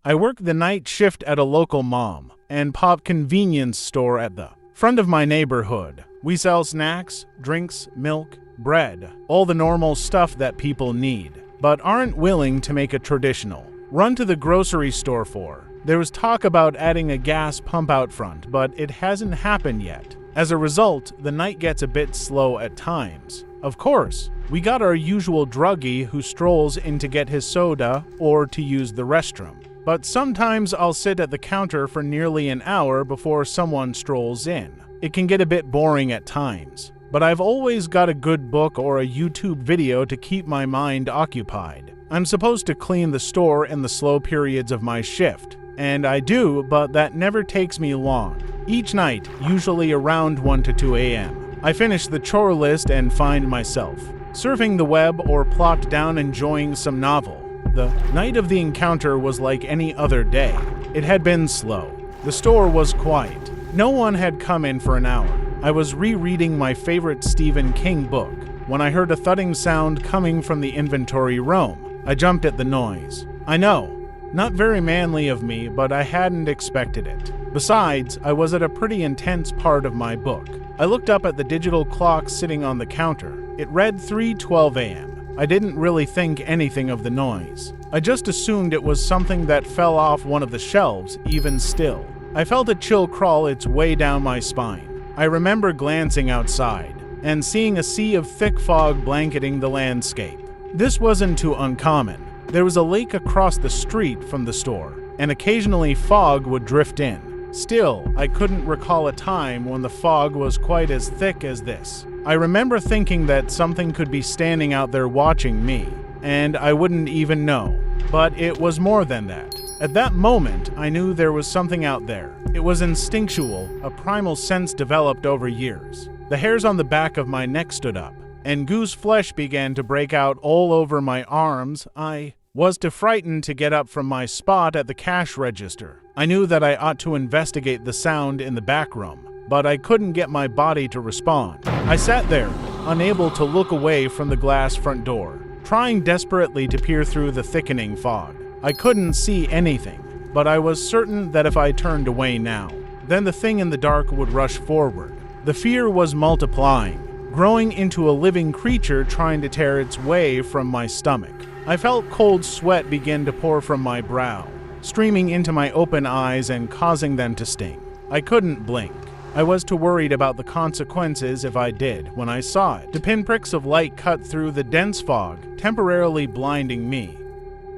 I work the night shift at a local mom and pop convenience store at the front of my neighborhood. We sell snacks, drinks, milk, bread, all the normal stuff that people need, but aren't willing to make a traditional run to the grocery store for. There was talk about adding a gas pump out front, but it hasn't happened yet. As a result, the night gets a bit slow at times. Of course, we got our usual druggie who strolls in to get his soda or to use the restroom. But sometimes I'll sit at the counter for nearly an hour before someone strolls in. It can get a bit boring at times, but I've always got a good book or a YouTube video to keep my mind occupied. I'm supposed to clean the store in the slow periods of my shift, and I do, but that never takes me long. Each night, usually around 1 to 2 a.m., I finish the chore list and find myself surfing the web or plopped down enjoying some novel. The night of the encounter was like any other day. It had been slow. The store was quiet. No one had come in for an hour. I was rereading my favorite Stephen King book when I heard a thudding sound coming from the inventory room. I jumped at the noise. I know, not very manly of me, but I hadn't expected it. Besides, I was at a pretty intense part of my book. I looked up at the digital clock sitting on the counter. It read 3:12 a.m. I didn't really think anything of the noise. I just assumed it was something that fell off one of the shelves, even still. I felt a chill crawl its way down my spine. I remember glancing outside and seeing a sea of thick fog blanketing the landscape. This wasn't too uncommon. There was a lake across the street from the store, and occasionally fog would drift in. Still, I couldn't recall a time when the fog was quite as thick as this. I remember thinking that something could be standing out there watching me, and I wouldn't even know. But it was more than that. At that moment, I knew there was something out there. It was instinctual, a primal sense developed over years. The hairs on the back of my neck stood up, and goose flesh began to break out all over my arms. I was too frightened to get up from my spot at the cash register. I knew that I ought to investigate the sound in the back room, but I couldn't get my body to respond. I sat there, unable to look away from the glass front door, trying desperately to peer through the thickening fog. I couldn't see anything, but I was certain that if I turned away now, then the thing in the dark would rush forward. The fear was multiplying, growing into a living creature trying to tear its way from my stomach. I felt cold sweat begin to pour from my brow, streaming into my open eyes and causing them to sting. I couldn't blink. I was too worried about the consequences if I did when I saw it. The pinpricks of light cut through the dense fog, temporarily blinding me.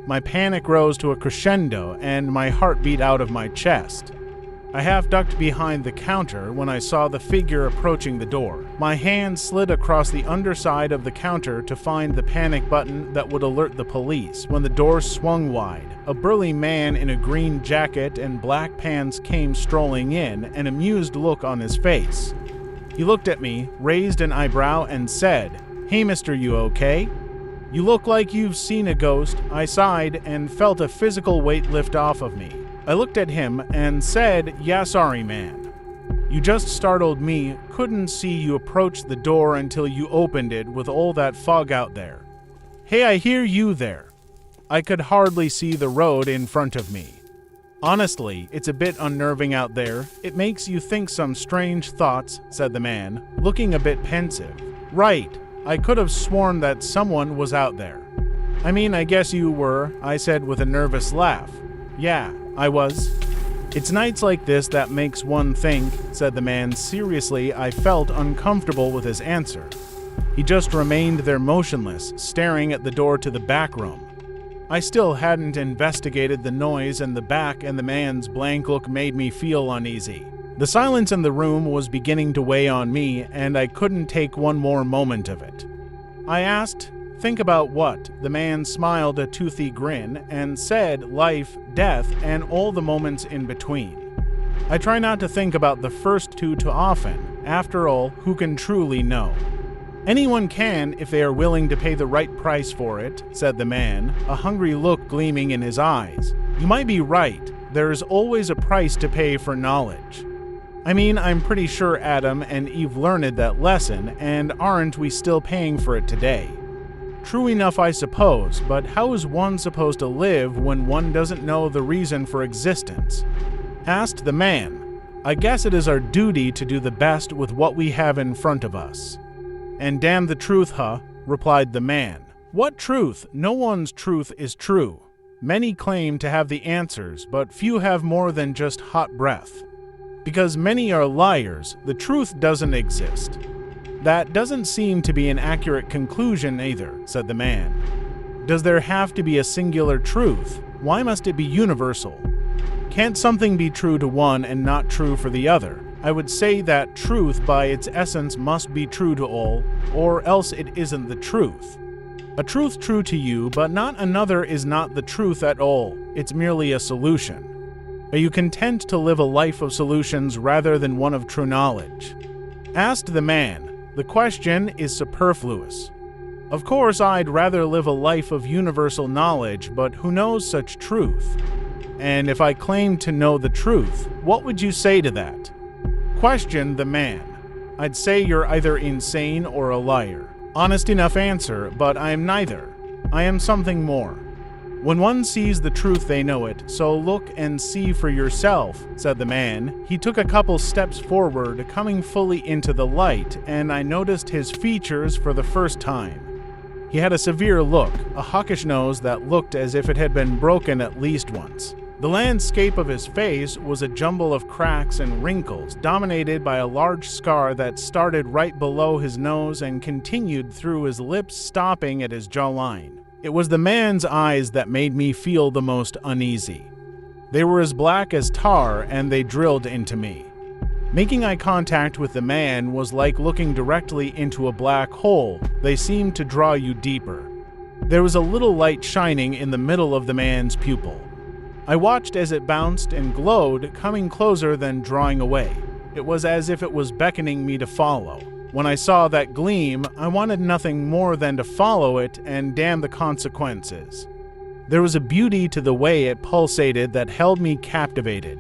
My panic rose to a crescendo and my heart beat out of my chest. I half ducked behind the counter when I saw the figure approaching the door. My hand slid across the underside of the counter to find the panic button that would alert the police. When the door swung wide, a burly man in a green jacket and black pants came strolling in, an amused look on his face. He looked at me, raised an eyebrow, and said, "Hey mister, you okay? You look like you've seen a ghost." I sighed and felt a physical weight lift off of me. I looked at him and said, "Yeah, sorry, man. You just startled me. Couldn't see you approach the door until you opened it with all that fog out there. Hey, I hear you there." I could hardly see the road in front of me. "Honestly, it's a bit unnerving out there. It makes you think some strange thoughts," said the man, looking a bit pensive. "Right. I could have sworn that someone was out there." "I mean, I guess you were," I said with a nervous laugh. "Yeah, I was." "It's nights like this that makes one think," said the man seriously. I felt uncomfortable with his answer. He just remained there motionless, staring at the door to the back room. I still hadn't investigated the noise in the back, and the man's blank look made me feel uneasy. The silence in the room was beginning to weigh on me, and I couldn't take one more moment of it. I asked, "Think about what?" The man smiled a toothy grin and said, "Life, death, and all the moments in between." I try not to think about the first two too often. After all, who can truly know? "Anyone can if they are willing to pay the right price for it," said the man, a hungry look gleaming in his eyes. "You might be right. There is always a price to pay for knowledge. I mean, I'm pretty sure Adam and Eve learned that lesson, and aren't we still paying for it today?" True enough, I suppose, but how is one supposed to live when one doesn't know the reason for existence? Asked the man. I guess it is our duty to do the best with what we have in front of us. And damn the truth, huh? Replied the man. What truth? No one's truth is true. Many claim to have the answers, but few have more than just hot breath. Because many are liars, the truth doesn't exist. That doesn't seem to be an accurate conclusion either, said the man. Does there have to be a singular truth? Why must it be universal? Can't something be true to one and not true for the other? I would say that truth by its essence must be true to all, or else it isn't the truth. A truth true to you, but not another is not the truth at all. It's merely a solution. Are you content to live a life of solutions rather than one of true knowledge? Asked the man. The question is superfluous. Of course, I'd rather live a life of universal knowledge, but who knows such truth? And if I claimed to know the truth, what would you say to that? Questioned the man. I'd say you're either insane or a liar. Honest enough answer, but I am neither. I am something more. When one sees the truth, they know it, so look and see for yourself, said the man. He took a couple steps forward, coming fully into the light, and I noticed his features for the first time. He had a severe look, a hawkish nose that looked as if it had been broken at least once. The landscape of his face was a jumble of cracks and wrinkles, dominated by a large scar that started right below his nose and continued through his lips, stopping at his jawline. It was the man's eyes that made me feel the most uneasy. They were as black as tar, and they drilled into me. Making eye contact with the man was like looking directly into a black hole. They seemed to draw you deeper. There was a little light shining in the middle of the man's pupil. I watched as it bounced and glowed, coming closer then drawing away. It was as if it was beckoning me to follow. When I saw that gleam, I wanted nothing more than to follow it and damn the consequences. There was a beauty to the way it pulsated that held me captivated.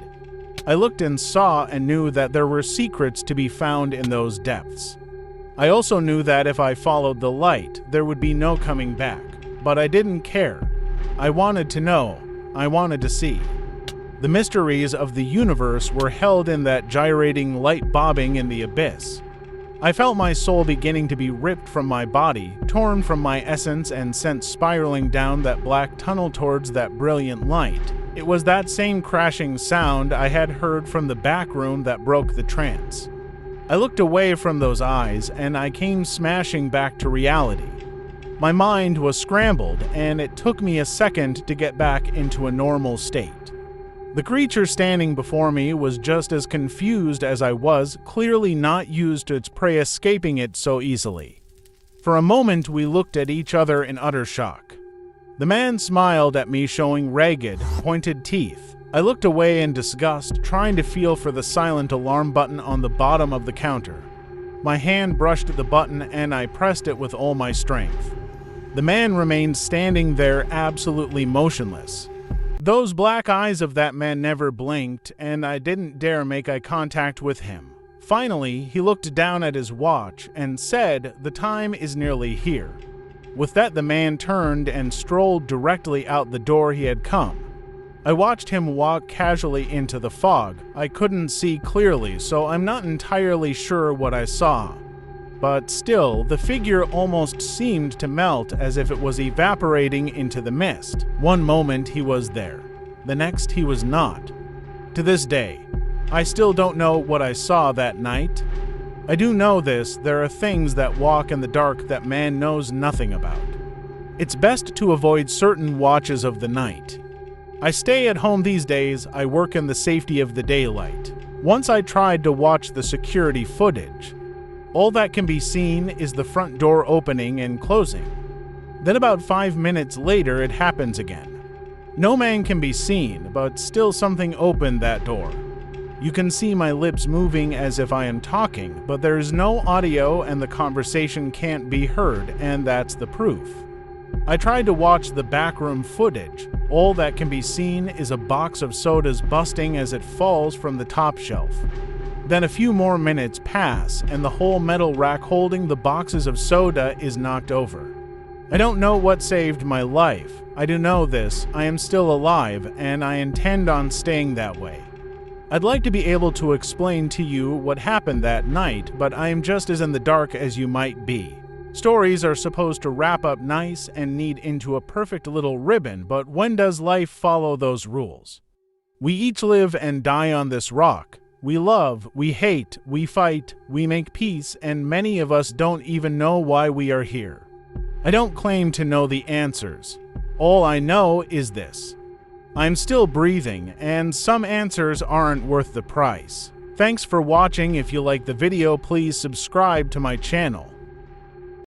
I looked and saw and knew that there were secrets to be found in those depths. I also knew that if I followed the light, there would be no coming back. But I didn't care. I wanted to know. I wanted to see. The mysteries of the universe were held in that gyrating light bobbing in the abyss. I felt my soul beginning to be ripped from my body, torn from my essence and sent spiraling down that black tunnel towards that brilliant light. It was that same crashing sound I had heard from the back room that broke the trance. I looked away from those eyes, and I came smashing back to reality. My mind was scrambled, and it took me a second to get back into a normal state. The creature standing before me was just as confused as I was, clearly not used to its prey escaping it so easily. For a moment we looked at each other in utter shock. The man smiled at me, showing ragged, pointed teeth. I looked away in disgust, trying to feel for the silent alarm button on the bottom of the counter. My hand brushed the button and I pressed it with all my strength. The man remained standing there absolutely motionless. Those black eyes of that man never blinked, and I didn't dare make eye contact with him. Finally, he looked down at his watch and said, "The time is nearly here." With that, the man turned and strolled directly out the door he had come. I watched him walk casually into the fog. I couldn't see clearly, so I'm not entirely sure what I saw. But still, the figure almost seemed to melt as if it was evaporating into the mist. One moment he was there, the next he was not. To this day, I still don't know what I saw that night. I do know this: there are things that walk in the dark that man knows nothing about. It's best to avoid certain watches of the night. I stay at home these days. I work in the safety of the daylight. Once I tried to watch the security footage. All that can be seen is the front door opening and closing. Then about 5 minutes later, it happens again. No man can be seen, but still something opened that door. You can see my lips moving as if I am talking, but there is no audio and the conversation can't be heard, and that's the proof. I tried to watch the backroom footage. All that can be seen is a box of sodas busting as it falls from the top shelf. Then a few more minutes pass, and the whole metal rack holding the boxes of soda is knocked over. I don't know what saved my life. I do know this, I am still alive, and I intend on staying that way. I'd like to be able to explain to you what happened that night, but I am just as in the dark as you might be. Stories are supposed to wrap up nice and neat into a perfect little ribbon, but when does life follow those rules? We each live and die on this rock. We love, we hate, we fight, we make peace, and many of us don't even know why we are here. I don't claim to know the answers. All I know is this. I'm still breathing, and some answers aren't worth the price. Thanks for watching. If you like the video, please subscribe to my channel.